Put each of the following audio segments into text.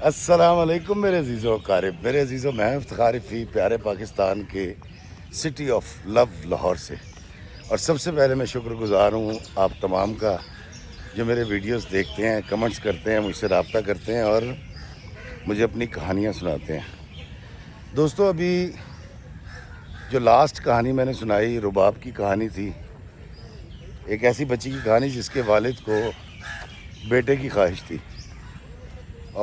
السلام علیکم میرے عزیزو قارب، میرے عزیزو، میں افتخار فی پیارے پاکستان کے سٹی آف لو لاہور سے. اور سب سے پہلے میں شکر گزار ہوں آپ تمام کا جو میرے ویڈیوز دیکھتے ہیں، کمنٹس کرتے ہیں، مجھ سے رابطہ کرتے ہیں اور مجھے اپنی کہانیاں سناتے ہیں. دوستو، ابھی جو لاسٹ کہانی میں نے سنائی رباب کی کہانی تھی. ایک ایسی بچی کی کہانی جس کے والد کو بیٹے کی خواہش تھی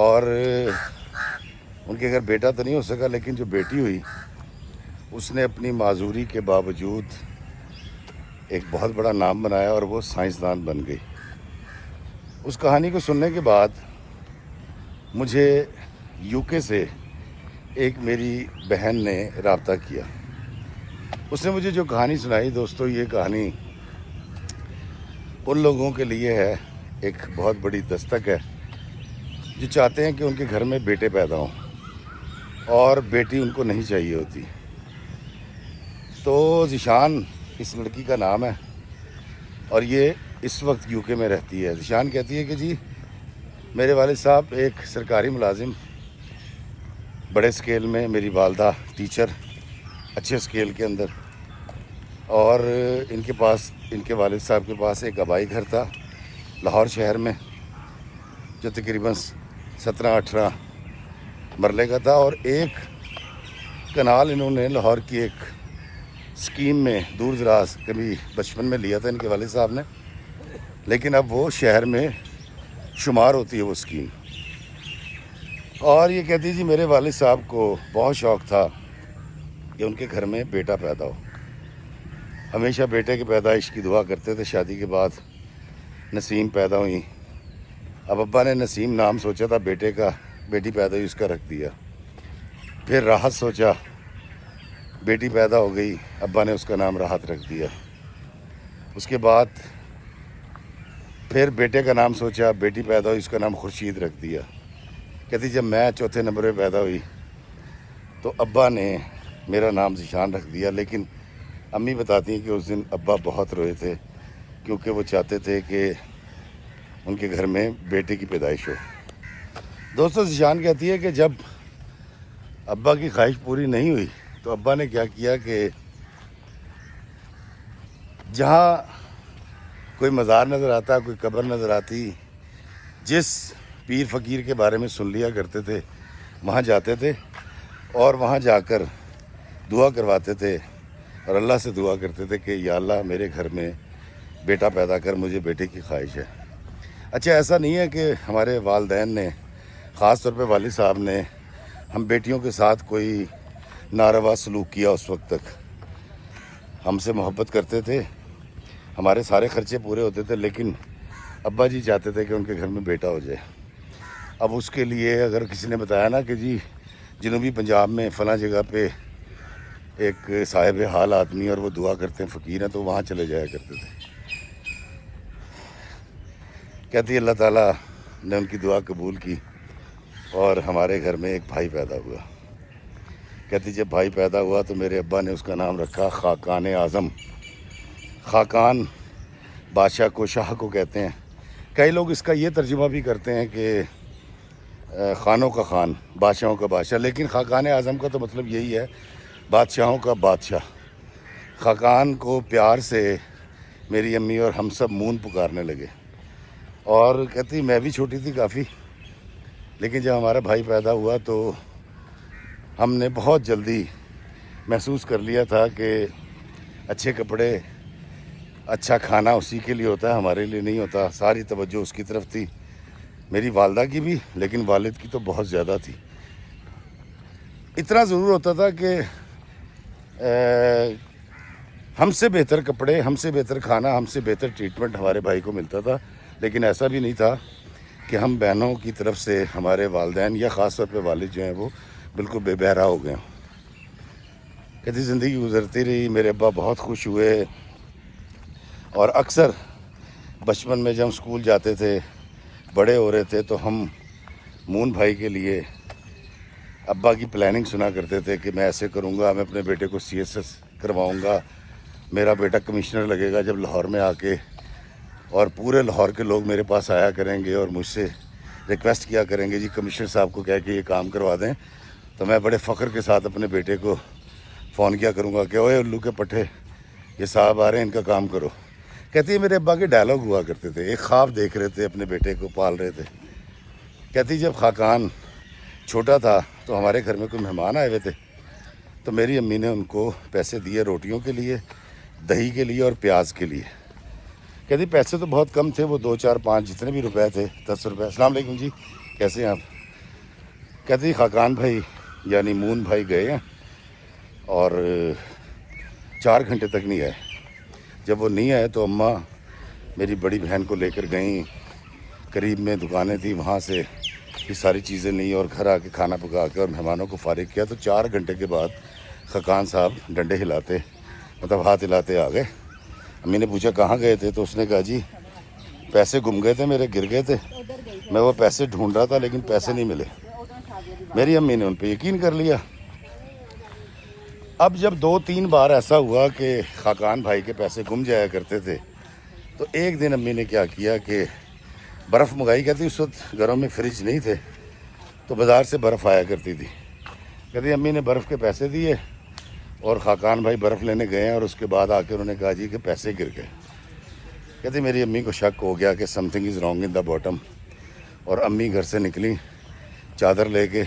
اور ان کے گھر بیٹا تو نہیں ہو سکا، لیکن جو بیٹی ہوئی اس نے اپنی معذوری کے باوجود ایک بہت بڑا نام بنایا اور وہ سائنسدان بن گئی. اس کہانی کو سننے کے بعد مجھے یو کے سے ایک میری بہن نے رابطہ کیا. اس نے مجھے جو کہانی سنائی، دوستو یہ کہانی ان لوگوں کے لیے ہے، ایک بہت بڑی دستک ہے جو چاہتے ہیں کہ ان کے گھر میں بیٹے پیدا ہوں اور بیٹی ان کو نہیں چاہیے ہوتی. تو ذیشان اس لڑکی کا نام ہے اور یہ اس وقت یو کے میں رہتی ہے. ذیشان کہتی ہے کہ جی میرے والد صاحب ایک سرکاری ملازم، بڑے سکیل میں، میری والدہ ٹیچر اچھے سکیل کے اندر، اور ان کے والد صاحب کے پاس ایک آبائی گھر تھا لاہور شہر میں جو تقریباً 17-18 مرلے کا تھا، اور ایک کنال انہوں نے لاہور کی ایک اسکیم میں دور دراز کبھی بچپن میں لیا تھا ان کے والد صاحب نے، لیکن اب وہ شہر میں شمار ہوتی ہے وہ اسکیم. اور یہ کہتی جی میرے والد صاحب کو بہت شوق تھا کہ ان کے گھر میں بیٹا پیدا ہو. ہمیشہ بیٹے کی پیدائش کی دعا کرتے تھے. شادی کے بعد نسیم پیدا ہوئی. اب ابا نے نسیم نام سوچا تھا بیٹے کا، بیٹی پیدا ہوئی اس کا رکھ دیا. پھر راحت سوچا، بیٹی پیدا ہو گئی، ابا نے اس کا نام راحت رکھ دیا. اس کے بعد پھر بیٹے کا نام سوچا، بیٹی پیدا ہوئی، اس کا نام خورشید رکھ دیا. کہتی جب میں چوتھے نمبر پہ پیدا ہوئی تو ابا نے میرا نام ذیشان رکھ دیا، لیکن امی بتاتی ہیں کہ اس دن ابا بہت روئے تھے کیونکہ وہ چاہتے تھے کہ ان کے گھر میں بیٹے کی پیدائش ہو. دوستو، ذیشان کہتی ہے کہ جب ابا کی خواہش پوری نہیں ہوئی تو ابا نے کیا کیا کہ جہاں کوئی مزار نظر آتا، کوئی قبر نظر آتی، جس پیر فقیر کے بارے میں سن لیا کرتے تھے وہاں جاتے تھے اور وہاں جا کر دعا کرواتے تھے اور اللہ سے دعا کرتے تھے کہ یا اللہ میرے گھر میں بیٹا پیدا کر، مجھے بیٹے کی خواہش ہے. اچھا، ایسا نہیں ہے کہ ہمارے والدین نے، خاص طور پہ والد صاحب نے، ہم بیٹیوں کے ساتھ کوئی ناروا سلوک کیا. اس وقت تک ہم سے محبت کرتے تھے، ہمارے سارے خرچے پورے ہوتے تھے، لیکن ابا جی چاہتے تھے کہ ان کے گھر میں بیٹا ہو جائے. اب اس کے لیے اگر کسی نے بتایا نا کہ جی جنوبی پنجاب میں فلاں جگہ پہ ایک صاحب حال آدمی اور وہ دعا کرتے ہیں، فقیر ہیں، تو وہاں چلے جایا کرتے تھے. کہتی اللہ تعالیٰ نے ان کی دعا قبول کی اور ہمارے گھر میں ایک بھائی پیدا ہوا. کہتی جب بھائی پیدا ہوا تو میرے ابا نے اس کا نام رکھا خاقان اعظم. خاقان بادشاہ کو، شاہ کو کہتے ہیں. کئی لوگ اس کا یہ ترجمہ بھی کرتے ہیں کہ خانوں کا خان، بادشاہوں کا بادشاہ، لیکن خاقان اعظم کا تو مطلب یہی ہے بادشاہوں کا بادشاہ. خاقان کو پیار سے میری امی اور ہم سب مون پکارنے لگے. اور کہتی میں بھی چھوٹی تھی کافی، لیکن جب ہمارا بھائی پیدا ہوا تو ہم نے بہت جلدی محسوس کر لیا تھا کہ اچھے کپڑے، اچھا کھانا اسی کے لیے ہوتا ہے، ہمارے لیے نہیں ہوتا. ساری توجہ اس کی طرف تھی، میری والدہ کی بھی، لیکن والد کی تو بہت زیادہ تھی. اتنا ضرور ہوتا تھا کہ ہم سے بہتر کپڑے، ہم سے بہتر کھانا، ہم سے بہتر ٹریٹمنٹ ہمارے بھائی کو ملتا تھا، لیکن ایسا بھی نہیں تھا کہ ہم بہنوں کی طرف سے ہمارے والدین یا خاص طور پہ والد جو ہیں وہ بالکل بے بہرا ہو گئے. کہتی زندگی گزرتی رہی، میرے ابا بہت خوش ہوئے اور اکثر بچپن میں جب ہم اسکول جاتے تھے، بڑے ہو رہے تھے، تو ہم مون بھائی کے لیے ابا کی پلاننگ سنا کرتے تھے کہ میں ایسے کروں گا، میں اپنے بیٹے کو CSS کرواؤں گا، میرا بیٹا کمشنر لگے گا جب لاہور میں آ کے، اور پورے لاہور کے لوگ میرے پاس آیا کریں گے اور مجھ سے ریکویسٹ کیا کریں گے جی کمشنر صاحب کو کہہ کے یہ کام کروا دیں، تو میں بڑے فخر کے ساتھ اپنے بیٹے کو فون کیا کروں گا کہ اوے الو کے پٹھے، یہ صاحب آ رہے ہیں، ان کا کام کرو۔ کہتی ہے میرے ابا کے ڈائلاگ ہوا کرتے تھے، ایک خواب دیکھ رہے تھے، اپنے بیٹے کو پال رہے تھے۔ کہتی جب خاقان چھوٹا تھا تو ہمارے گھر میں کوئی مہمان آئے ہوئے تھے، تو میری امی نے ان کو پیسے دیے روٹیوں کے لیے، دہی کے لیے اور پیاز کے لیے۔ کہتی پیسے تو بہت کم تھے، وہ 2 4 5 جتنے بھی روپے تھے، 10 روپے۔ السلام علیکم جی، کیسے ہیں آپ؟ کہتی خاقان بھائی یعنی مون بھائی گئے ہیں اور 4 گھنٹے تک نہیں آئے۔ جب وہ نہیں آئے تو اماں میری بڑی بہن کو لے کر گئیں، قریب میں دکانیں تھیں، وہاں سے یہ ساری چیزیں نہیں، اور گھر آ کے کھانا پکا کے اور مہمانوں کو فارغ کیا۔ تو 4 گھنٹے کے بعد خاقان صاحب ڈنڈے ہلاتے، مطلب ہاتھ ہلاتے آ گئے۔ امی نے پوچھا کہاں گئے تھے، تو اس نے کہا جی پیسے گم گئے تھے میرے، گر گئے تھے، میں وہ پیسے ڈھونڈ رہا تھا لیکن پیسے نہیں ملے۔ میری امی نے ان پہ یقین کر لیا۔ اب جب 2 3 بار ایسا ہوا کہ خاقان بھائی کے پیسے گم جایا کرتے تھے، تو ایک دن امی نے کیا کیا کہ برف منگائی۔ کہتی اس وقت گھروں میں فریج نہیں تھے تو بازار سے برف آیا کرتی تھی۔ کہتی امی نے برف کے پیسے دیے اور خاقان بھائی برف لینے گئے ہیں، اور اس کے بعد آ کے انہوں نے کہا جی کہ پیسے گر گئے۔ کہتی میری امی کو شک ہو گیا کہ some thing is wrong in the bottom, اور امی گھر سے نکلی چادر لے کے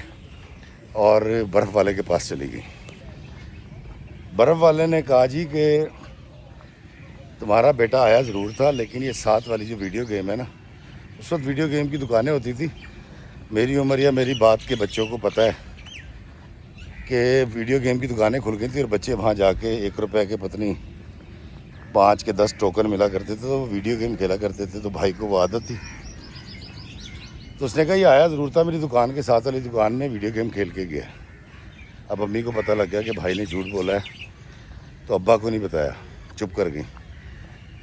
اور برف والے کے پاس چلی گئی۔ برف والے نے کہا جی کہ تمہارا بیٹا آیا ضرور تھا، لیکن یہ 7 والی جو ویڈیو گیم ہے نا، اس وقت ویڈیو گیم کی دکانیں ہوتی تھی۔ میری عمر یا میری بات کے بچوں کو پتہ ہے کہ ویڈیو گیم کی دکانیں کھل گئی تھیں، اور بچے وہاں جا کے 1 روپے کے پتنی 5 کے 10 ٹوکن ملا کرتے تھے، تو وہ ویڈیو گیم کھیلا کرتے تھے۔ تو بھائی کو وہ عادت تھی، تو اس نے کہا یہ آیا ضرور تھا میری دکان کے ساتھ والی دکان میں، ویڈیو گیم کھیل کے گیا۔ اب امی کو پتہ لگ گیا کہ بھائی نے جھوٹ بولا ہے، تو ابا کو نہیں بتایا، چپ کر گئی۔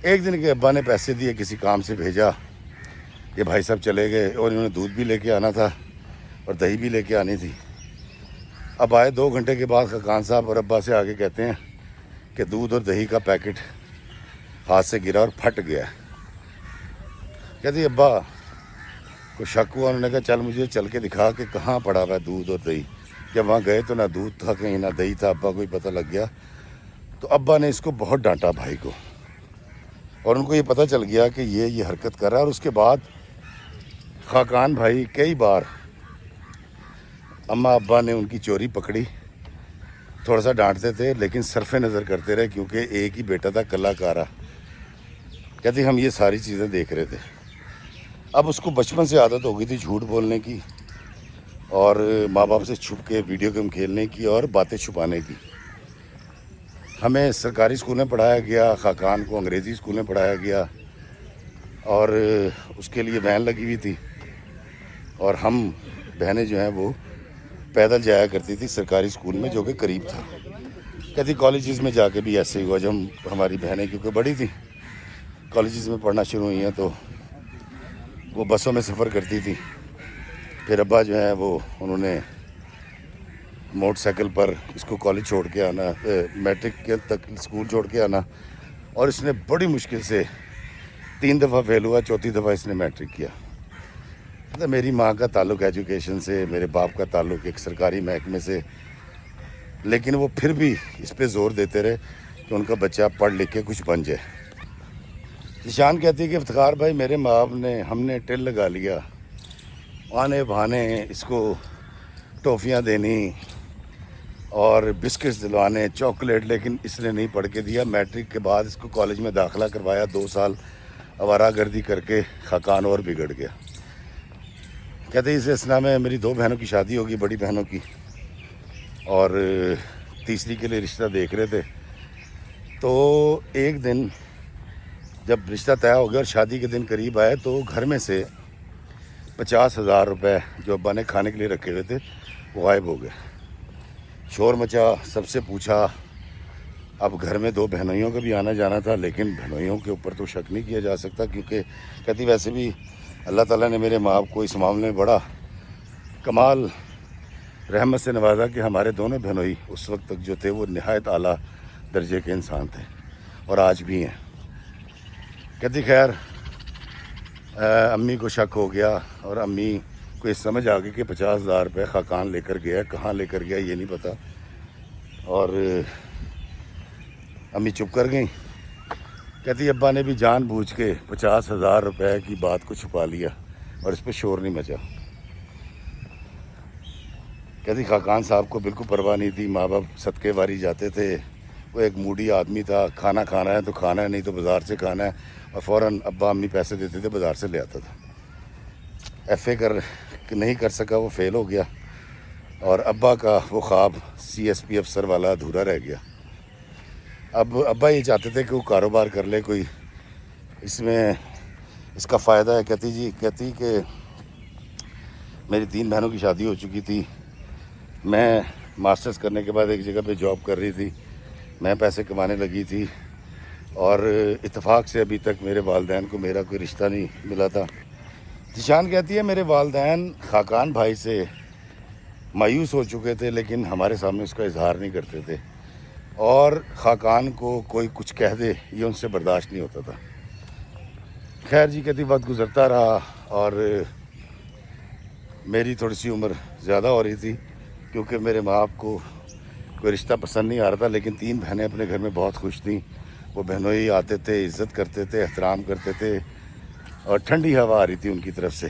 ایک دن کے ابا نے پیسے دیے، کسی کام سے بھیجا، یہ بھائی صاحب چلے گئے، اور انہوں نے دودھ بھی لے کے آنا تھا اور دہی بھی لے کے آنی تھی۔ اب آئے 2 گھنٹے کے بعد خاقان صاحب اور ابا سے آگے کہتے ہیں کہ دودھ اور دہی کا پیکٹ ہاتھ سے گرا اور پھٹ گیا۔ کہتی ابا کو شک ہوا، انہوں نے کہا چل مجھے چل کے دکھا کہ کہاں پڑا ہوا ہے دودھ اور دہی۔ جب وہاں گئے تو نہ دودھ تھا کہیں، نہ دہی تھا۔ ابا کو ہی پتہ لگ گیا، تو ابا نے اس کو بہت ڈانٹا بھائی کو، اور ان کو یہ پتہ چل گیا کہ یہ حرکت کر رہا ہے۔ اور اس کے بعد خاقان بھائی کئی بار اماں ابا نے ان کی چوری پکڑی، تھوڑا سا ڈانٹتے تھے لیکن صرف نظر کرتے رہے، کیونکہ ایک ہی بیٹا تھا کلا کارا۔ کہتی ہم یہ ساری چیزیں دیکھ رہے تھے۔ اب اس کو بچپن سے عادت ہو گئی تھی جھوٹ بولنے کی، اور ماں باپ سے چھپ کے ویڈیو گیم کھیلنے کی اور باتیں چھپانے کی۔ ہمیں سرکاری اسکول میں پڑھایا گیا، خاقان کو انگریزی اسکول میں پڑھایا گیا، اور اس کے لیے وین لگی ہوئی تھی، اور ہم بہنیں جو ہیں وہ پیدل جایا کرتی تھی سرکاری اسکول میں جو کہ قریب تھا۔ کہتی کالجز میں جا کے بھی ایسے ہی ہوا، جب ہماری بہنیں کیونکہ بڑی تھیں، کالجز میں پڑھنا شروع ہوئی ہیں، تو وہ بسوں میں سفر کرتی تھی۔ پھر ابا جو ہیں وہ انہوں نے موٹر سائیکل پر اس کو کالج چھوڑ کے آنا، میٹرک کے تک اسکول چھوڑ کے آنا، اور اس نے بڑی مشکل سے 3 دفعہ فیل ہوا، 4تھی دفعہ اس نے میٹرک کیا۔ میری ماں کا تعلق ایجوکیشن سے، میرے باپ کا تعلق ایک سرکاری محکمے سے، لیکن وہ پھر بھی اس پہ زور دیتے رہے کہ ان کا بچہ پڑھ لکھ کے کچھ بن جائے۔ ذیشان کہتی ہے کہ افتخار بھائی میرے ماں باپ نے، ہم نے ٹل لگا لیا، آنے بہانے اس کو ٹافیاں دینی اور بسکٹس دلوانے، چاکلیٹ، لیکن اس نے نہیں پڑھ کے دیا۔ میٹرک کے بعد اس کو کالج میں داخلہ کروایا، 2 سال آوارہ گردی کر کے خاقان اور بگڑ گیا۔ کہتے اس اسنا میں میری 2 بہنوں کی شادی ہوگی، بڑی بہنوں کی، اور تیسری کے لیے رشتہ دیکھ رہے تھے۔ تو ایک دن جب رشتہ طے ہو گیا اور شادی کے دن قریب آئے، تو گھر میں سے 50,000 روپے جو ابا نے کھانے کے لیے رکھے ہوئے تھے وہ غائب ہو گئے۔ شور مچا، سب سے پوچھا۔ اب گھر میں 2 بہنوئیوں کا بھی آنا جانا تھا، لیکن بہنوئیوں کے اوپر تو شک نہیں کیا جا سکتا، کیونکہ کہتی ویسے بھی اللہ تعالیٰ نے میرے ماں باپ کو اس معاملے میں بڑا کمال رحمت سے نوازا کہ ہمارے دونوں بہنوئی اس وقت تک جو تھے وہ نہایت اعلیٰ درجے کے انسان تھے، اور آج بھی ہیں۔ کہتی خیر امی کو شک ہو گیا، اور امی کوئی سمجھ آ گئی کہ 50,000 روپے خاقان لے کر گیا، کہاں لے کر گیا یہ نہیں پتہ، اور امی چپ کر گئیں. کہتی ابا نے بھی جان بوجھ کے 50,000 روپے کی بات کو چھپا لیا اور اس پہ شور نہیں مچا. کہتی خاقان صاحب کو بالکل پرواہ نہیں تھی، ماں باپ صدقے واری جاتے تھے، وہ ایک موڈی آدمی تھا، کھانا کھانا ہے تو کھانا ہے، نہیں تو بازار سے کھانا ہے، اور فوراً ابا امی پیسے دیتے تھے، بازار سے لے آتا تھا. ایف اے نہیں کر سکا، وہ فیل ہو گیا، اور ابا کا وہ خواب سی ایس پی افسر والا ادھورا رہ گیا. اب ابا یہ چاہتے تھے کہ وہ کاروبار کر لے کوئی، اس میں اس کا فائدہ ہے. کہتی کہ میری 3 بہنوں کی شادی ہو چکی تھی، میں ماسٹرز کرنے کے بعد ایک جگہ پہ جاب کر رہی تھی، میں پیسے کمانے لگی تھی، اور اتفاق سے ابھی تک میرے والدین کو میرا کوئی رشتہ نہیں ملا تھا. ذیشان کہتی ہے میرے والدین خاقان بھائی سے مایوس ہو چکے تھے، لیکن ہمارے سامنے اس کا اظہار نہیں کرتے تھے، اور خاقان کو کوئی کچھ کہہ دے یہ ان سے برداشت نہیں ہوتا تھا. خیر جی، کہتی وقت گزرتا رہا، اور میری تھوڑی سی عمر زیادہ ہو رہی تھی، کیونکہ میرے ماں باپ کو کوئی رشتہ پسند نہیں آ رہا تھا. لیکن 3 بہنیں اپنے گھر میں بہت خوش تھیں، وہ بہنوں ہی آتے تھے، عزت کرتے تھے، احترام کرتے تھے، اور ٹھنڈی ہوا آ رہی تھی ان کی طرف سے.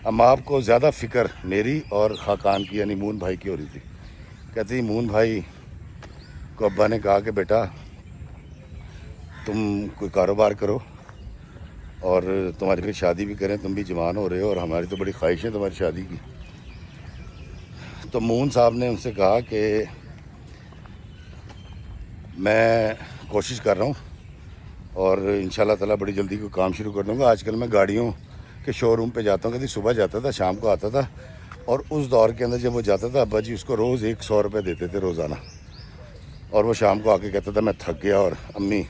اب ماں باپ کو زیادہ فکر میری اور خاقان کی یعنی مون بھائی کی ہو رہی تھی. کہتی مون بھائی کو ابا نے کہا کہ بیٹا تم کوئی کاروبار کرو، اور تمہاری پھر شادی بھی کریں، تم بھی جوان ہو رہے ہو، اور ہماری تو بڑی خواہش ہے تمہاری شادی کی. تو مون صاحب نے ان سے کہا کہ میں کوشش کر رہا ہوں، اور انشاءاللہ تعالیٰ بڑی جلدی کوئی کام شروع کر دوں گا. آج کل میں گاڑیوں کے شو روم پہ جاتا ہوں، کہتی صبح جاتا تھا، شام کو آتا تھا، اور اس دور کے اندر جب وہ جاتا تھا ابا جی اس کو روز 100 روپے دیتے تھے روزانہ، اور وہ شام کو آ کے کہتا تھا میں تھک گیا، اور امی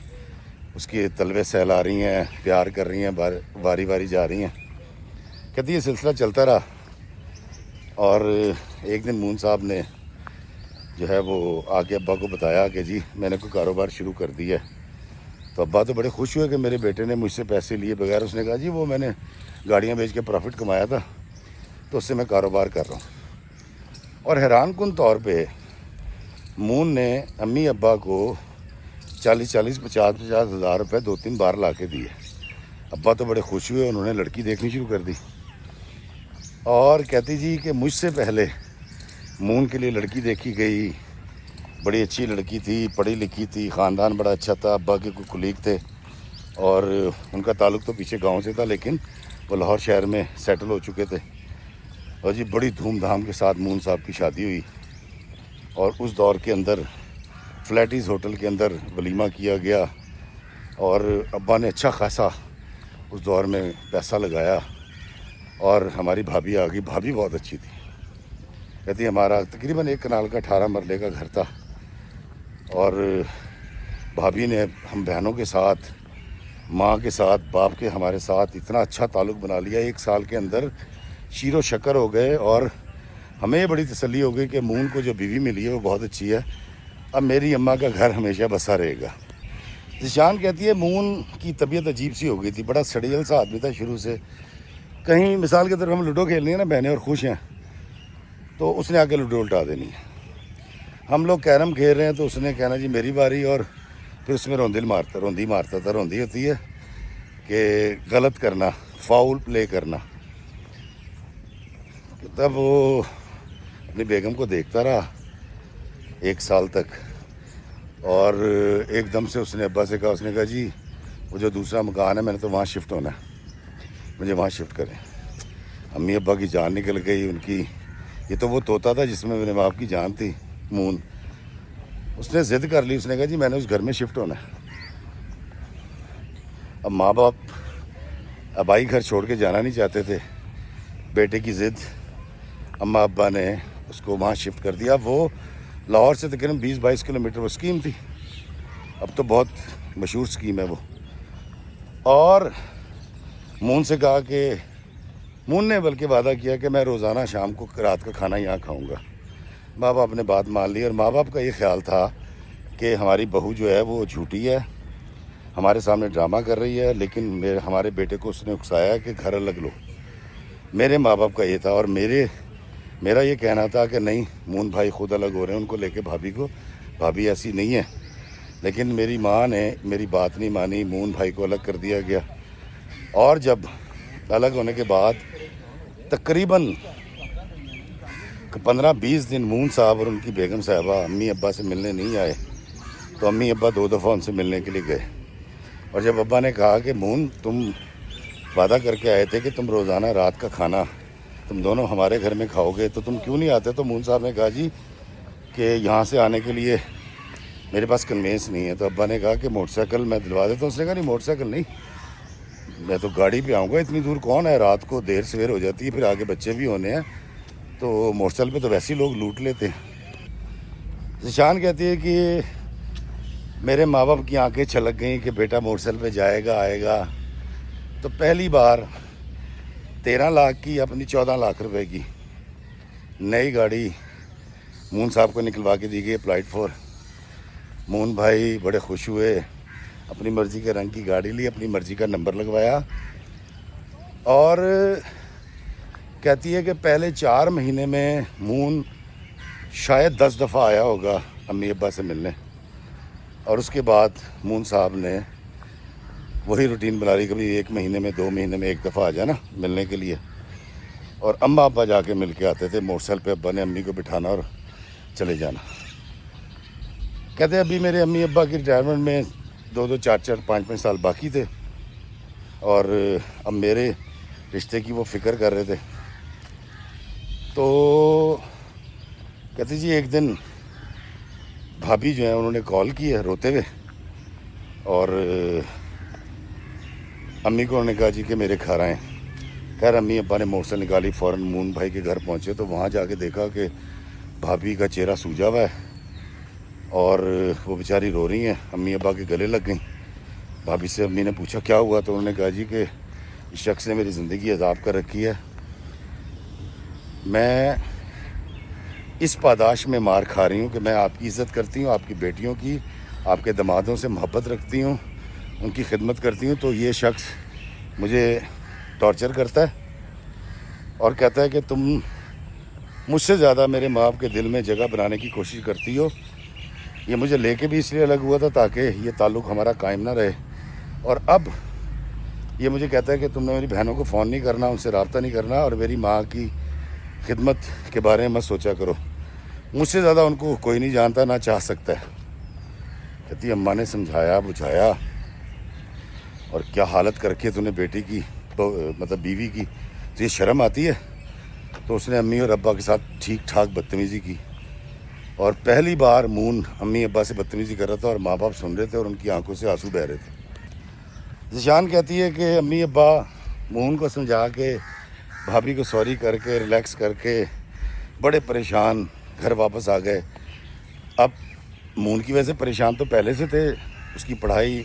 اس کی تلوے سہلا رہی ہیں، پیار کر رہی ہیں، واری واری جا رہی ہیں. کہتی یہ سلسلہ چلتا رہا، اور ایک دن مون صاحب نے جو ہے وہ آ کے ابا کو بتایا کہ جی میں نے کوئی کاروبار شروع کر دیا ہے. تو ابا تو بڑے خوش ہوئے کہ میرے بیٹے نے مجھ سے پیسے لیے بغیر. اس نے کہا جی وہ میں نے گاڑیاں بیچ کے پروفٹ کمایا تھا، تو اس سے میں کاروبار کر رہا ہوں. اور حیران کن طور پہ مون نے امی ابا کو 50 ہزار روپے 2-3 بار لا کے دیے. ابا تو بڑے خوش ہوئے، انہوں نے لڑکی دیکھنی شروع کر دی، اور کہتی جی کہ مجھ سے پہلے مون کے لیے لڑکی دیکھی گئی. بڑی اچھی لڑکی تھی، پڑھی لکھی تھی، خاندان بڑا اچھا تھا، ابا کے کوئی کلیگ تھے، اور ان کا تعلق تو پیچھے گاؤں سے تھا، لیکن وہ لاہور شہر میں سیٹل ہو چکے تھے. اور جی بڑی دھوم دھام کے ساتھ مون صاحب کی شادی ہوئی، اور اس دور کے اندر فلیٹیز ہوٹل کے اندر ولیمہ کیا گیا، اور ابا نے اچھا خاصا اس دور میں پیسہ لگایا، اور ہماری بھابھی آ گئی. بھابھی بہت اچھی تھی. کہتی ہمارا تقریباً 1 کنال کا 18 مرلے کا گھر تھا، اور بھابھی نے ہم بہنوں کے ساتھ، ماں کے ساتھ، باپ کے ہمارے ساتھ اتنا اچھا تعلق بنا لیا. 1 سال کے اندر شیر و شکر ہو گئے، اور ہمیں یہ بڑی تسلی ہو گئی کہ مون کو جو بیوی ملی ہے وہ بہت اچھی ہے، اب میری اماں کا گھر ہمیشہ بسا رہے گا. ذیشان کہتی ہے مون کی طبیعت عجیب سی ہو گئی تھی، بڑا سڑیل سا آدمی تھا شروع سے. کہیں مثال کے طور پر ہم لوڈو کھیلنی ہے نا بہنیں اور خوش ہیں، تو اس نے آ کے لوڈو الٹا دینی ہے. ہم لوگ کیرم کھیل رہے ہیں تو اس نے کہنا جی میری باری، اور پھر اس میں روندی مارتا تھا. روندی ہوتی ہے کہ غلط کرنا، فاؤل پلے کرنا. تب وہ اپنی بیگم کو دیکھتا رہا 1 سال تک، اور ایک دم سے اس نے ابا سے کہا، اس نے کہا جی وہ جو دوسرا مکان ہے میں نے تو وہاں شفٹ ہونا ہے، مجھے وہاں شفٹ کریں. امی ابا کی جان نکل گئی ان کی. یہ تو وہ طوطا تھا جس میں میرے باپ کی جان تھی، مون. اس نے ضد کر لی، اس نے کہا جی میں نے اس گھر میں شفٹ ہونا ہے. اب ماں باپ ابائی گھر چھوڑ کے جانا نہیں چاہتے تھے، بیٹے کی ضد، اماں ابا نے اس کو وہاں شفٹ کر دیا. وہ لاہور سے تقریباً 20-22 کلومیٹر وہ اسکیم تھی، اب تو بہت مشہور اسکیم ہے وہ. اور مون سے کہا کہ مون نے بلکہ وعدہ کیا کہ میں روزانہ شام کو رات کا کھانا یہاں کھاؤں گا. ماں باپ نے بات مان لی، اور ماں باپ کا یہ خیال تھا کہ ہماری بہو جو ہے وہ جھوٹی ہے، ہمارے سامنے ڈرامہ کر رہی ہے، لیکن ہمارے بیٹے کو اس نے اکسایا کہ گھر الگ لو. میرے ماں باپ کا یہ تھا، اور میرا یہ کہنا تھا کہ نہیں، مون بھائی خود الگ ہو رہے ہیں، ان کو لے کے بھابھی کو، بھابھی ایسی نہیں ہے. لیکن میری ماں نے میری بات نہیں مانی، مون بھائی کو الگ کر دیا گیا. اور جب الگ ہونے کے بعد تقریباً 15-20 دن مون صاحب اور ان کی بیگم صاحبہ امی ابا سے ملنے نہیں آئے، تو امی ابا 2 دفعہ ان سے ملنے کے لیے گئے. اور جب ابا نے کہا کہ مون، تم وعدہ کر کے آئے تھے کہ تم روزانہ رات کا کھانا تم دونوں ہمارے گھر میں کھاؤ گے، تو تم کیوں نہیں آتے؟ تو مون صاحب نے کہا جی کہ یہاں سے آنے کے لیے میرے پاس کنوینس نہیں ہے. تو ابا نے کہا کہ موٹر سائیکل میں دلوا دیتا ہوں. اس نے کہا نہیں، موٹر سائیکل نہیں، میں تو گاڑی پہ آؤں گا، اتنی دور کون ہے، رات کو دیر سویر ہو جاتی ہے، پھر آگے بچے بھی ہونے ہیں، تو موٹر سائیکل پہ تو ویسے ہی لوگ لوٹ لیتے ہیں. ذیشان کہتی ہے کہ میرے ماں باپ کی آنکھیں چھلک گئیں کہ بیٹا موٹر سائیکل پہ جائے گا آئے گا. تو پہلی بار 13 لاکھ کی اپنی 14 لاکھ روپے کی نئی گاڑی مون صاحب کو نکلوا کے دی گئی، اپلائیڈ فور. مون بھائی بڑے خوش ہوئے، اپنی مرضی کے رنگ کی گاڑی لی، اپنی مرضی کا نمبر لگوایا. اور کہتی ہے کہ پہلے 4 مہینے میں مون شاید 10 دفعہ آیا ہوگا امی ابا سے ملنے. اور اس کے بعد مون صاحب نے وہی روٹین بنا لی، کبھی 1 مہینے میں 2 مہینے میں 1 دفعہ آ جانا ملنے کے لیے. اور اماں ابا جا کے مل کے آتے تھے، موٹر سائیکل پہ ابا نے امی کو بٹھانا اور چلے جانا. کہتے ہیں ابھی میرے امی ابا کی ریٹائرمنٹ میں 2-2 4-4 5-5 سال باقی تھے، اور اب میرے رشتے کی وہ فکر کر رہے تھے. تو کہتے جی ایک دن بھابھی جو ہیں انہوں نے کال کی ہے روتے ہوئے، اور امی کو انہوں نے کہا جی کہ میرے گھر آئیں. خیر امی ابا نے موٹر سائیکل نکالی، فوراً مون بھائی کے گھر پہنچے. تو وہاں جا کے دیکھا کہ بھابھی کا چہرہ سوجا ہوا ہے، اور وہ بیچاری رو رہی ہیں، امی ابا کے گلے لگ گئیں. بھابھی سے امی نے پوچھا کیا ہوا، تو انہوں نے کہا جی کہ اس شخص نے میری زندگی عذاب کر رکھی ہے، میں اس پاداش میں مار کھا رہی ہوں کہ میں آپ کی عزت کرتی ہوں، آپ کی بیٹیوں کی، آپ کے دمادوں سے محبت رکھتی ہوں، ان کی خدمت کرتی ہوں، تو یہ شخص مجھے ٹارچر کرتا ہے اور کہتا ہے کہ تم مجھ سے زیادہ میرے ماں باپ کے دل میں جگہ بنانے کی کوشش کرتی ہو. یہ مجھے لے کے بھی اس لیے الگ ہوا تھا تاکہ یہ تعلق ہمارا قائم نہ رہے، اور اب یہ مجھے کہتا ہے کہ تم نے میری بہنوں کو فون نہیں کرنا، ان سے رابطہ نہیں کرنا، اور میری ماں کی خدمت کے بارے میں مت سوچا کرو. مجھ سے زیادہ ان کو کوئی نہیں جانتا، نہ چاہ سکتا ہے. کہتی اماں نے سمجھایا بجھایا، اور کیا حالت کر کے تو نے بیٹی کی، مطلب بیوی کی، تو یہ شرم آتی ہے. تو اس نے امی اور ابا کے ساتھ ٹھیک ٹھاک بدتمیزی کی، اور پہلی بار مون امی ابا سے بدتمیزی کر رہا تھا، اور ماں باپ سن رہے تھے اور ان کی آنکھوں سے آنسو بہہ رہے تھے. ذیشان کہتی ہے کہ امی ابا مون کو سمجھا کے، بھابھی کو سوری کر کے، ریلیکس کر کے بڑے پریشان گھر واپس آ گئے. اب مون کی وجہ سے پریشان تو پہلے سے تھے، اس کی پڑھائی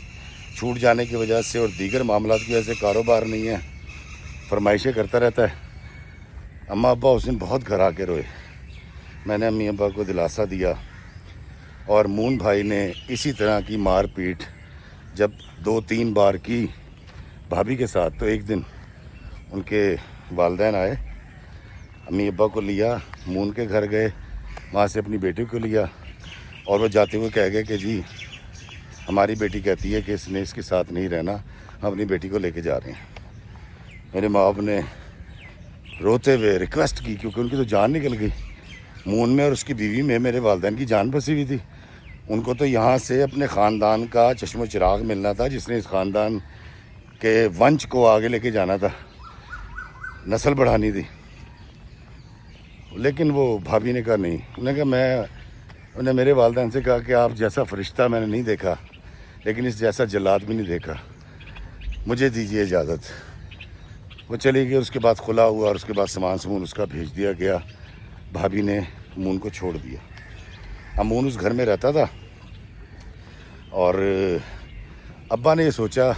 چھوٹ جانے کی وجہ سے اور دیگر معاملات کی وجہ سے کاروبار نہیں ہے، فرمائشیں کرتا رہتا ہے. اماں ابا اس دن بہت گھر آ کے روئے. میں نے امی ابا کو دلاسا دیا، اور مون بھائی نے اسی طرح کی مار پیٹ جب 2-3 بار کی بھابھی کے ساتھ، تو ایک دن ان کے والدین آئے، امی ابا کو لیا، مون کے گھر گئے، وہاں سے اپنی بیٹی کو لیا، اور وہ جاتے ہوئے کہہ گئے کہ جی ہماری بیٹی کہتی ہے کہ اس نے اس کے ساتھ نہیں رہنا، ہم اپنی بیٹی کو لے کے جا رہے ہیں. میرے ماں باپ نے روتے ہوئے ریکویسٹ کی، کیونکہ ان کی تو جان نکل گئی. مون میں اور اس کی بیوی میں میرے والدین کی جان پھنسی ہوئی تھی. ان کو تو یہاں سے اپنے خاندان کا چشم و چراغ ملنا تھا، جس نے اس خاندان کے ونش کو آگے لے کے جانا تھا، نسل بڑھانی تھی. لیکن وہ بھابھی نے کہا نہیں. انہوں نے کہا انہوں نے میرے والدین سے کہا کہ آپ جیسا فرشتہ میں نے نہیں دیکھا، لیکن اس جیسا جلاد بھی نہیں دیکھا، مجھے دیجیے اجازت. وہ چلی گئی. اس کے بعد خلا ہوا، اور اس کے بعد سامان اس کا بھیج دیا گیا. بھابھی نے مون کو چھوڑ دیا. اب مون اس گھر میں رہتا تھا، اور ابا نے یہ سوچا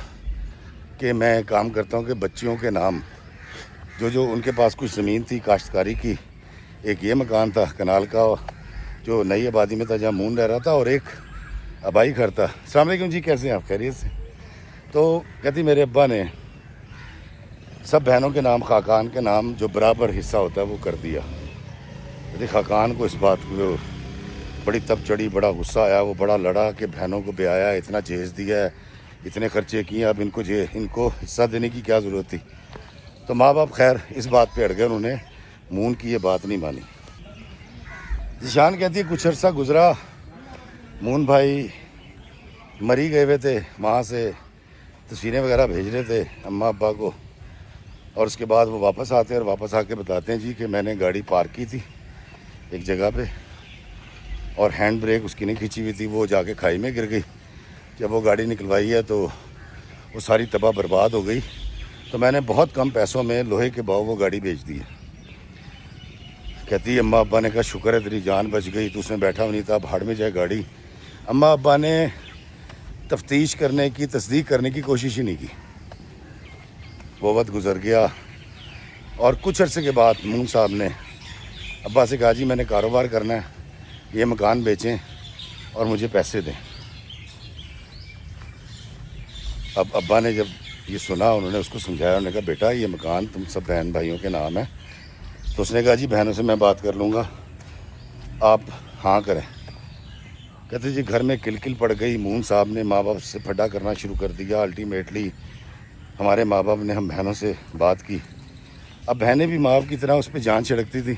کہ میں کام کرتا ہوں کہ بچیوں کے نام جو ان کے پاس کچھ زمین تھی کاشتکاری کی، ایک یہ مکان تھا کنال کا جو نئی آبادی میں تھا جہاں مون رہ رہا تھا، اور ایک آبائی گھر تھا. السلام علیکم جی، کیسے ہیں آپ؟ خیریت سے؟ تو کہتی میرے ابا نے سب بہنوں کے نام خاقان کے نام جو برابر حصہ ہوتا ہے وہ کر دیا. یعنی خاقان کو اس بات کو بڑی تب چڑھی, بڑا غصہ آیا, وہ بڑا لڑا کہ بہنوں کو بیایا, اتنا جہیز دیا ہے, اتنے خرچے کیے, اب ان کو حصہ دینے کی کیا ضرورت تھی. تو ماں باپ خیر اس بات پہ اڑ گئے, انہوں نے مون کی یہ بات نہیں مانی. ذیشان کہتی ہے کچھ عرصہ گزرا, مون بھائی مری گئے ہوئے تھے, وہاں سے تصویریں وغیرہ بھیج رہے تھے اماں ابا کو, اور اس کے بعد وہ واپس آتے ہیں اور واپس آ کے بتاتے ہیں جی کہ میں نے گاڑی پارک کی تھی ایک جگہ پہ اور ہینڈ بریک اس کی نہیں کھینچی ہوئی تھی, وہ جا کے کھائی میں گر گئی. جب وہ گاڑی نکلوائی ہے تو وہ ساری تباہ برباد ہو گئی, تو میں نے بہت کم پیسوں میں لوہے کے باؤ وہ گاڑی بیچ دی ہے. کہتی ہے اماں ابا نے کہا شکر ہے تیری جان بچ گئی, تو اس میں بیٹھا ہو نہیں تھا, بھاڑ میں جائے گاڑی. اماں ابا نے تفتیش کرنے کی, تصدیق کرنے کی کوشش ہی نہیں کی. وہ وقت گزر گیا اور کچھ عرصے کے بعد مون صاحب نے ابا سے کہا جی میں نے کاروبار کرنا ہے, یہ مکان بیچیں اور مجھے پیسے دیں. اب ابا نے جب یہ سنا, انہوں نے اس کو سمجھایا, انہوں نے کہا بیٹا یہ مکان تم سب بہن بھائیوں کے نام ہے. تو اس نے کہا جی بہنوں سے میں بات کر لوں گا, آپ ہاں کریں. کہتے جی گھر میں کل پڑ گئی, مون صاحب نے ماں باپ سے پھڈا کرنا شروع کر دیا. الٹیمیٹلی ہمارے ماں باپ نے ہم بہنوں سے بات کی. اب بہنیں بھی ماں باپ کی طرح اس پہ جان چھڑکتی تھی,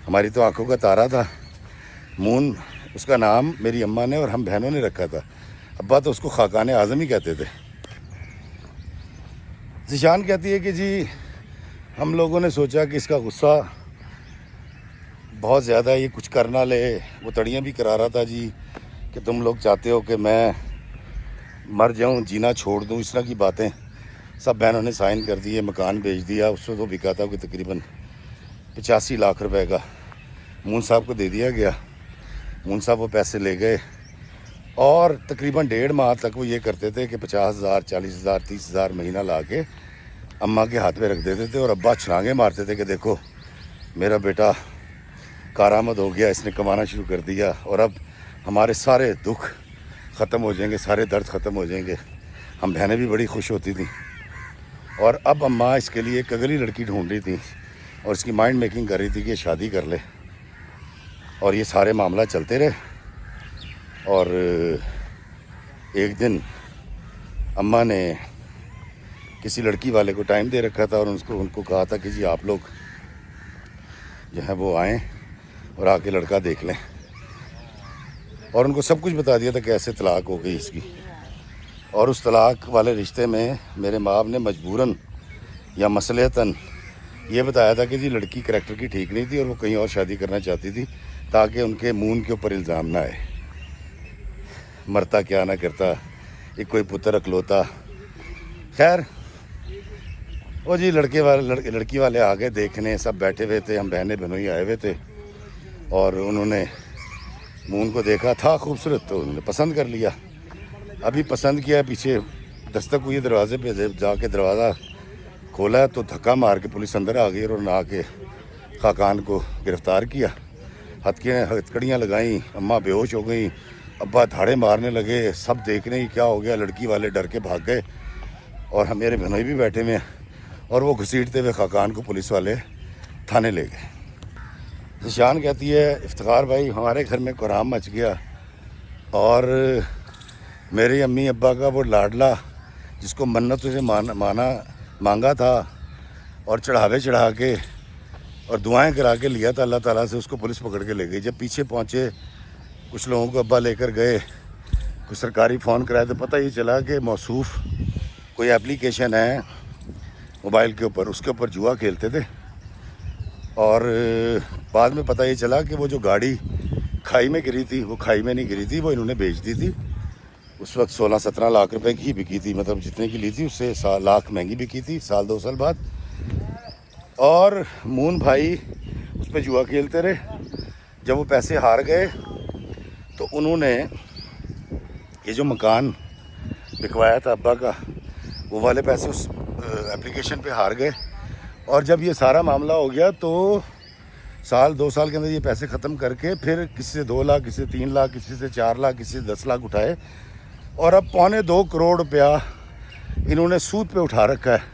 ہماری تو آنکھوں کا تارا تھا. مون اس کا نام میری اماں نے اور ہم بہنوں نے رکھا تھا, ابا تو اس کو خاقان اعظم ہی کہتے تھے. ذیشان کہتی ہے کہ جی ہم لوگوں نے سوچا کہ اس کا غصہ بہت زیادہ ہے, یہ کچھ کر نہ لے. وہ تڑیاں بھی کرا رہا تھا جی کہ تم لوگ چاہتے ہو کہ میں مر جاؤں, جینا چھوڑ دوں, اس طرح کی باتیں. سب بہنوں نے سائن کر دیے, مکان بیچ دیا. اس سے تو بکا تھا کہ تقریباً 85 لاکھ روپے کا مون صاحب کو دے دیا گیا. مون صاحب وہ پیسے لے گئے اور تقریباً 1.5 ماہ تک وہ یہ کرتے تھے کہ 50,000 40,000 30,000 مہینہ لا کے اماں کے ہاتھ میں رکھ دیتے تھے, اور ابا چھلانگیں مارتے تھے کہ دیکھو میرا بیٹا کارآمد ہو گیا, اس نے کمانا شروع کر دیا, اور اب ہمارے سارے دکھ ختم ہو جائیں گے, سارے درد ختم ہو جائیں گے. ہم بہنیں بھی بڑی خوش ہوتی تھیں. اور اب اماں اس کے لیے ایک اگلی لڑکی ڈھونڈ رہی تھی اور اس کی مائنڈ میکنگ کر رہی تھی کہ یہ شادی کر لے. اور یہ سارے معاملہ چلتے رہے, اور ایک دن اماں نے کسی لڑکی والے کو ٹائم دے رکھا تھا اور ان کو کہا تھا کہ جی آپ لوگ جو ہے وہ آئیں اور آ کے لڑکا دیکھ لیں, اور ان کو سب کچھ بتا دیا تھا کہ ایسے طلاق ہو گئی اس کی. اور اس طلاق والے رشتے میں میرے ماں باپ نے مجبوراً یا مصلحتاً یہ بتایا تھا کہ جی لڑکی کریکٹر کی ٹھیک نہیں تھی اور وہ کہیں اور شادی کرنا چاہتی تھی تاکہ ان کے مون کے اوپر الزام نہ آئے. مرتا کیا نہ کرتا, ایک کوئی پتر اکلوتا. خیر وہ جی لڑکی والے آ گئے دیکھنے, سب بیٹھے ہوئے تھے, ہم بہنیں بہنوئی آئے ہوئے تھے, اور انہوں نے مون کو دیکھا, تھا خوبصورت تو انہوں نے پسند کر لیا. ابھی پسند کیا, پیچھے دستک ہوئی دروازے پہ, جا کے دروازہ کھولا تو دھکا مار کے پولیس اندر آ گئی اور انہوں نے آ کے خاقان کو گرفتار کیا. ہتھکڑیاں لگائیں, اماں بے ہوش ہو گئیں, ابا دھاڑے مارنے لگے. سب دیکھنے ہی کیا ہو گیا, لڑکی والے ڈر کے بھاگ گئے, اور ہم میرے بہنوئی بھی بیٹھے ہوئے, اور وہ گھسیٹتے ہوئے خاقان کو پولیس والے تھانے لے گئے. ذیشان کہتی ہے افتخار بھائی ہمارے گھر میں کوہرام مچ گیا, اور میری امی ابا کا وہ لاڈلا جس کو منتوں سے مانگا تھا اور چڑھاوے چڑھا کے اور دعائیں کرا کے لیا تھا اللہ تعالیٰ سے, اس کو پولیس پکڑ کے لے گئی. جب پیچھے پہنچے کچھ لوگوں کو ابا لے کر گئے, کچھ سرکاری فون کرایا تو پتہ یہ چلا کہ موصوف کوئی اپلیکیشن ہے موبائل کے اوپر, اس کے اوپر جوا کھیلتے تھے. اور بعد میں پتہ یہ چلا کہ وہ جو گاڑی کھائی میں گری تھی وہ کھائی میں نہیں گری تھی, وہ انہوں نے بیچ دی تھی. اس وقت 16-17 لاکھ روپے کی بکی تھی, مطلب جتنے کی لی تھی اس سے 7 لاکھ مہنگی بکی تھی 1-2 سال بعد. اور مون بھائی اس پہ جوا کھیلتے رہے. جب وہ پیسے ہار گئے تو انہوں نے یہ جو مکان بکوایا تھا ابا کا, وہ والے پیسے اس اپلیکیشن پہ ہار گئے. اور جب یہ سارا معاملہ ہو گیا تو 1-2 سال کے اندر یہ پیسے ختم کر کے پھر کسی سے 2 لاکھ, کسی سے 3 لاکھ, کسی سے 4 لاکھ, کسی سے 10 لاکھ اٹھائے, اور اب 2.25 کروڑ روپیہ انہوں نے سود پہ اٹھا رکھا ہے,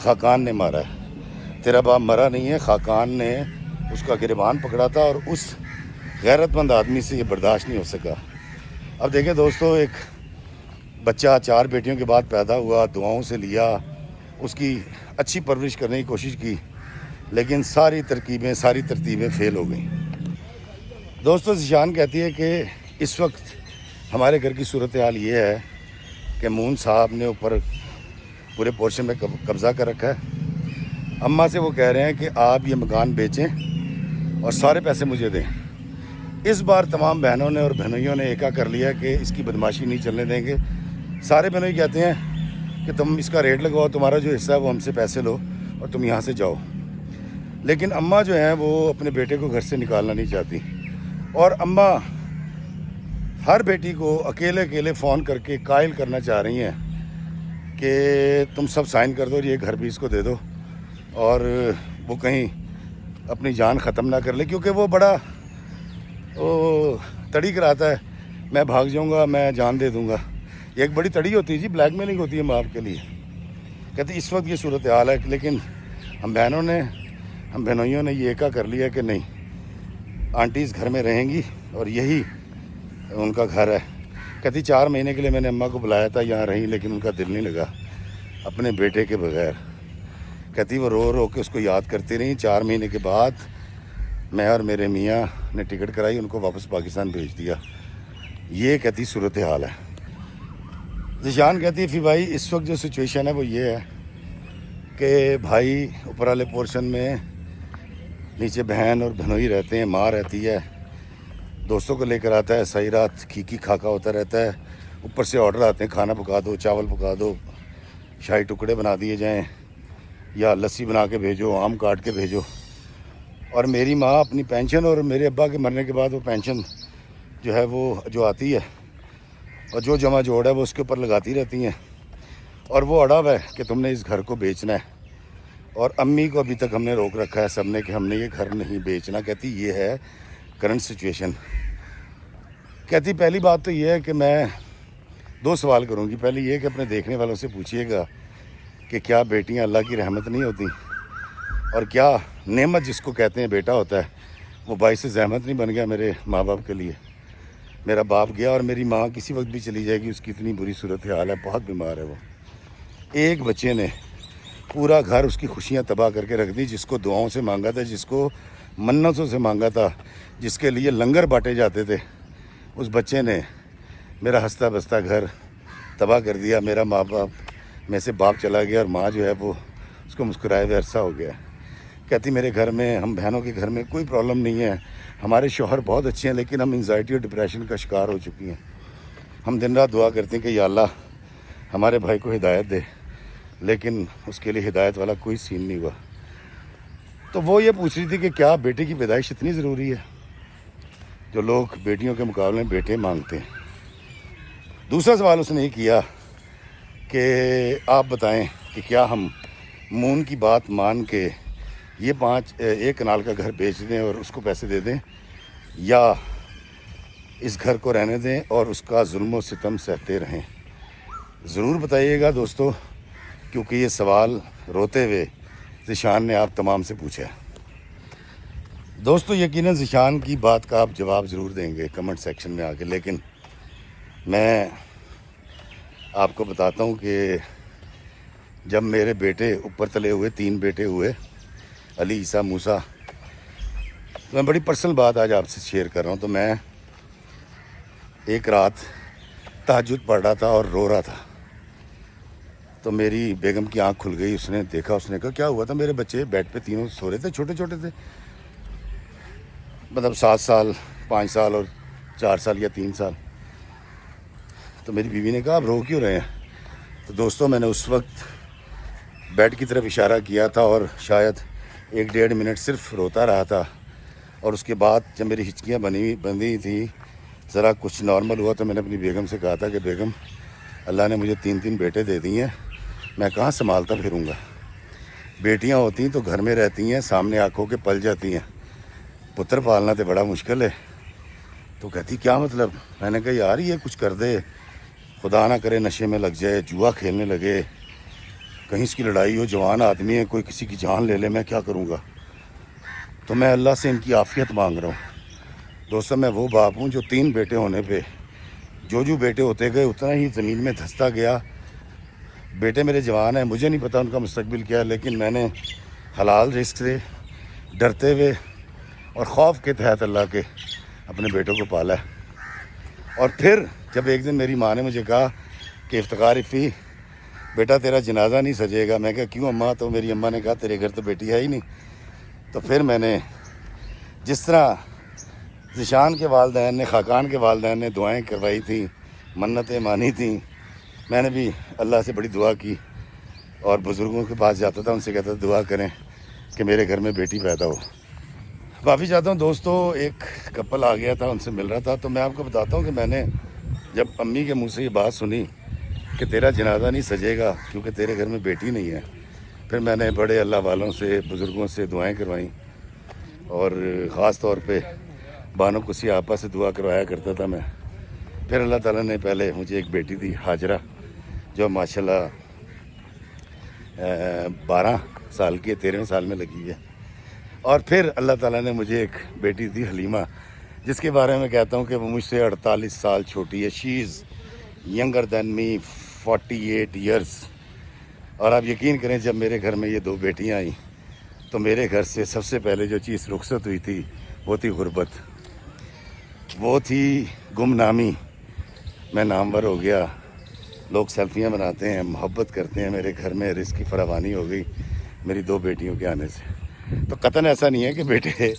خاقان نے مارا ہے، تیرا باپ مرا نہیں ہے، خاقان نے اس کا گریبان پکڑا تھا اور اس غیرت مند آدمی سے یہ برداشت نہیں ہو سکا۔ اب دیکھیں دوستو، ایک بچہ 4 بیٹیوں کے بعد پیدا ہوا، دعاؤں سے لیا، اس کی اچھی پرورش کرنے کی کوشش کی، لیکن ساری ترتیبیں فیل ہو گئیں۔ دوستو ذیشان کہتی ہے کہ اس وقت ہمارے گھر کی صورتحال یہ ہے کہ مون صاحب نے اوپر پورے پورشن میں قبضہ کر رکھا ہے۔ اماں سے وہ کہہ رہے ہیں کہ آپ یہ مکان بیچیں اور سارے پیسے مجھے دیں۔ اس بار تمام بہنوں نے اور بہنوئیوں نے ایکا کر لیا کہ اس کی بدماشی نہیں چلنے دیں گے۔ سارے بہنوئی کہتے ہیں کہ تم اس کا ریٹ لگاؤ، تمہارا جو حصہ ہے وہ ہم سے پیسے لو اور تم یہاں سے جاؤ۔ لیکن اماں جو ہیں وہ اپنے بیٹے کو گھر سے نکالنا نہیں چاہتی، اور اماں ہر بیٹی کو اکیلے فون کر کے قائل کرنا چاہ رہی ہیں کہ تم سب سائن کر دو اور یہ گھر بھی اس کو دے دو، اور وہ کہیں اپنی جان ختم نہ کر لے، کیونکہ وہ بڑا تڑی کراتا ہے، میں بھاگ جاؤں گا، میں جان دے دوں گا۔ یہ ایک بڑی تڑی ہوتی ہے جی، بلیک میلنگ ہوتی ہے ماں کے لیے۔ کہتے اس وقت یہ صورتحال ہے، لیکن ہم بہنوئیوں نے یہ ایکا کر لیا کہ نہیں، آنٹیز گھر میں رہیں گی اور یہی ان کا گھر ہے۔ کہتی 4 مہینے کے لیے میں نے اماں کو بلایا تھا، یہاں رہیں، لیکن ان کا دل نہیں لگا اپنے بیٹے کے بغیر۔ کہتی وہ رو کے اس کو یاد کرتی رہی۔ 4 مہینے کے بعد میں اور میرے میاں نے ٹکٹ کرائی، ان کو واپس پاکستان بھیج دیا۔ یہ کہتی صورتحال ہے۔ ذیشان کہتی ہے پھر بھائی اس وقت جو سچویشن ہے وہ یہ ہے کہ بھائی اوپر والے پورشن میں نیچے بہن اور بہنوئی رہتے ہیں، ماں رہتی ہے، دوستوں کو لے کر آتا ہے، ساری رات کھیکی کھاکا ہوتا رہتا ہے، اوپر سے آرڈر آتے ہیں کھانا پکا دو، چاول پکا دو، شاہی ٹکڑے بنا دیے جائیں یا لسی بنا کے بھیجو، آم کاٹ کے بھیجو۔ اور میری ماں اپنی پینشن اور میرے ابا کے مرنے کے بعد وہ پینشن جو ہے وہ جو آتی ہے اور جو جمع جوڑ ہے وہ اس کے اوپر لگاتی رہتی ہیں، اور وہ اڑا ہوا ہے کہ تم نے اس گھر کو بیچنا ہے۔ اور امی کو ابھی تک ہم نے روک رکھا ہے سب نے کہ ہم نے یہ گھر نہیں بیچنا۔ کہتی یہ ہے کرنٹ سچویشن۔ کہتی پہلی بات تو یہ ہے کہ میں 2 سوال کروں گی۔ پہلی یہ کہ اپنے دیکھنے والوں سے پوچھئے گا کہ کیا بیٹیاں اللہ کی رحمت نہیں ہوتی، اور کیا نعمت جس کو کہتے ہیں بیٹا ہوتا ہے وہ باعث زحمت نہیں بن گیا میرے ماں باپ کے لیے۔ میرا باپ گیا اور میری ماں کسی وقت بھی چلی جائے گی، اس کی اتنی بری صورتحال ہے، بہت بیمار ہے وہ۔ ایک بچے نے پورا گھر اس کی خوشیاں تباہ کر کے رکھ دی، جس کو دعاؤں سے مانگا تھا، جس کو منتوں سے مانگا تھا، جس کے لیے لنگر بانٹے جاتے تھے، اس بچے نے میرا ہنستا بستا گھر تباہ کر دیا۔ میرا ماں باپ میں سے باپ چلا گیا اور ماں جو ہے وہ اس کو مسکرائے ہوئے عرصہ ہو گیا۔ کہتی میرے گھر میں، ہم بہنوں کے گھر میں کوئی پرابلم نہیں ہے، ہمارے شوہر بہت اچھے ہیں، لیکن ہم انزائٹی اور ڈپریشن کا شکار ہو چکی ہیں۔ ہم دن رات دعا کرتے ہیں کہ یا اللہ ہمارے بھائی کو ہدایت دے، لیکن اس کے لیے ہدایت والا کوئی سین نہیں ہوا۔ تو وہ یہ پوچھ رہی تھی کہ کیا بیٹے کی پیدائش اتنی ضروری ہے جو لوگ بیٹیوں کے مقابلے میں بیٹے مانگتے ہیں۔ دوسرا سوال اس نے یہ کیا کہ آپ بتائیں کہ کیا ہم مون کی بات مان کے یہ 1 کنال کا گھر بیچ دیں اور اس کو پیسے دے دیں، یا اس گھر کو رہنے دیں اور اس کا ظلم و ستم سہتے رہیں۔ ضرور بتائیے گا دوستو، کیونکہ یہ سوال روتے ہوئے ذیشان نے آپ تمام سے پوچھا ہے۔ دوستو یقیناً ذیشان کی بات کا آپ جواب ضرور دیں گے کمنٹ سیکشن میں آ کے، لیکن میں آپ کو بتاتا ہوں کہ جب میرے بیٹے اوپر تلے ہوئے 3 بیٹے ہوئے، علی، عیسیٰ، موسیٰ، تو میں بڑی پرسنل بات آج آپ سے شیئر کر رہا ہوں۔ تو میں ایک رات تہجد پڑھ رہا تھا اور رو رہا تھا، تو میری بیگم کی آنکھ کھل گئی، اس نے دیکھا، اس نے کہا کیا ہوا تھا؟ میرے بچے بیڈ پہ تینوں سو رہے تھے، چھوٹے چھوٹے تھے، مطلب 7 سال، 5 سال اور 4 سال یا 3 سال۔ تو میری بیوی نے کہا آپ رو کیوں رہے ہیں؟ تو دوستوں میں نے اس وقت بیڈ کی طرف اشارہ کیا تھا اور شاید 1-1.5 منٹ صرف روتا رہا تھا، اور اس کے بعد جب میری ہچکیاں بندھی تھیں، ذرا کچھ نارمل ہوا، تو میں نے اپنی بیگم سے کہا تھا کہ بیگم اللہ نے مجھے 3 بیٹے دے دیے ہیں، میں کہاں سنبھالتا پھروں گا؟ بیٹیاں ہوتی ہیں تو گھر میں رہتی ہیں، سامنے آنکھوں کے پل جاتی ہیں، پتر پالنا تو بڑا مشکل ہے۔ تو کہتی کیا مطلب؟ میں نے کہا یار یہ کچھ کر دے، خدا نہ کرے نشے میں لگ جائے، جوا کھیلنے لگے، کہیں اس کی لڑائی ہو، جوان آدمی ہے، کوئی کسی کی جان لے لے، میں کیا کروں گا؟ تو میں اللہ سے ان کی عافیت مانگ رہا ہوں۔ دوستو میں وہ باپ ہوں جو 3 بیٹے ہونے پہ جو بیٹے ہوتے گئے اتنا ہی زمین میں دھستا گیا۔ بیٹے میرے جوان ہیں، مجھے نہیں پتہ ان کا مستقبل کیا ہے، لیکن میں نے حلال رزق سے ڈرتے ہوئے اور خوف کے تحت اللہ کے اپنے بیٹوں کو پالا ہے۔ اور پھر جب ایک دن میری ماں نے مجھے کہا کہ افتخار افی بیٹا تیرا جنازہ نہیں سجے گا، میں کہا کیوں اماں؟ تو میری اماں نے کہا تیرے گھر تو بیٹی ہے ہی نہیں۔ تو پھر میں نے جس طرح ذیشان کے والدین نے، خاقان کے والدین نے دعائیں کروائی تھیں، منتیں مانی تھیں، میں نے بھی اللہ سے بڑی دعا کی اور بزرگوں کے پاس جاتا تھا، ان سے کہتا تھا دعا کریں کہ میرے گھر میں بیٹی پیدا ہو۔ معافی چاہتا ہوں دوستو، ایک کپل آ گیا تھا، ان سے مل رہا تھا، تو میں آپ کو بتاتا ہوں کہ میں نے جب امی کے منہ سے یہ بات سنی کہ تیرا جنازہ نہیں سجے گا کیونکہ تیرے گھر میں بیٹی نہیں ہے، پھر میں نے بڑے اللہ والوں سے، بزرگوں سے دعائیں کروائیں، اور خاص طور پہ بانو کسی آپا سے دعا کروایا کرتا تھا میں۔ پھر اللہ تعالیٰ نے پہلے مجھے ایک بیٹی دی حاجرہ، جو ماشاءاللہ 12 سال کی ہے، 13ویں سال میں لگی ہے۔ اور پھر اللہ تعالیٰ نے مجھے ایک بیٹی دی حلیمہ، جس کے بارے میں کہتا ہوں کہ وہ مجھ سے 48 سال چھوٹی ہے۔ شی از ینگر دین می 48 ایئرس۔ اور آپ یقین کریں جب میرے گھر میں یہ 2 بیٹیاں آئیں تو میرے گھر سے سب سے پہلے جو چیز رخصت ہوئی تھی وہ تھی غربت، وہ تھی گمنامی۔ میں نامور ہو گیا، لوگ سیلفیاں بناتے ہیں، محبت کرتے ہیں، میرے گھر میں رزق کی فراوانی ہو گئی میری 2 بیٹیوں کے آنے سے۔ تو قطعاً ایسا نہیں ہے کہ بیٹے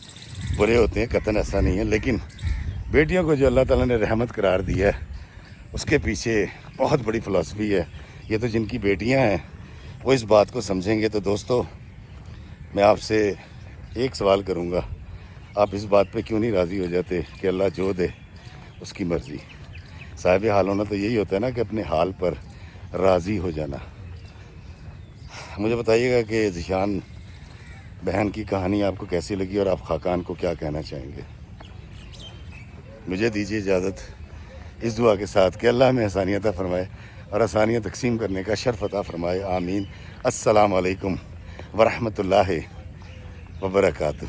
برے ہوتے ہیں، قطعاً ایسا نہیں ہے، لیکن بیٹیوں کو جو اللہ تعالیٰ نے رحمت قرار دیا ہے اس کے پیچھے بہت بڑی فلسفی ہے۔ یہ تو جن کی بیٹیاں ہیں وہ اس بات کو سمجھیں گے۔ تو دوستو میں آپ سے ایک سوال کروں گا، آپ اس بات پہ کیوں نہیں راضی ہو جاتے کہ اللہ جو دے اس کی مرضی؟ صاحب حال ہونا تو یہی ہوتا ہے نا کہ اپنے حال پر راضی ہو جانا۔ مجھے بتائیے گا کہ ذیشان بہن کی کہانی آپ کو کیسی لگی اور آپ خاقان کو کیا کہنا چاہیں گے؟ مجھے دیجیے اجازت اس دعا کے ساتھ کہ اللہ ہمیں آسانیاں عطا فرمائے اور آسانیاں تقسیم کرنے کا شرف عطا فرمائے، آمین۔ السلام علیکم ورحمۃ اللہ وبرکاتہ۔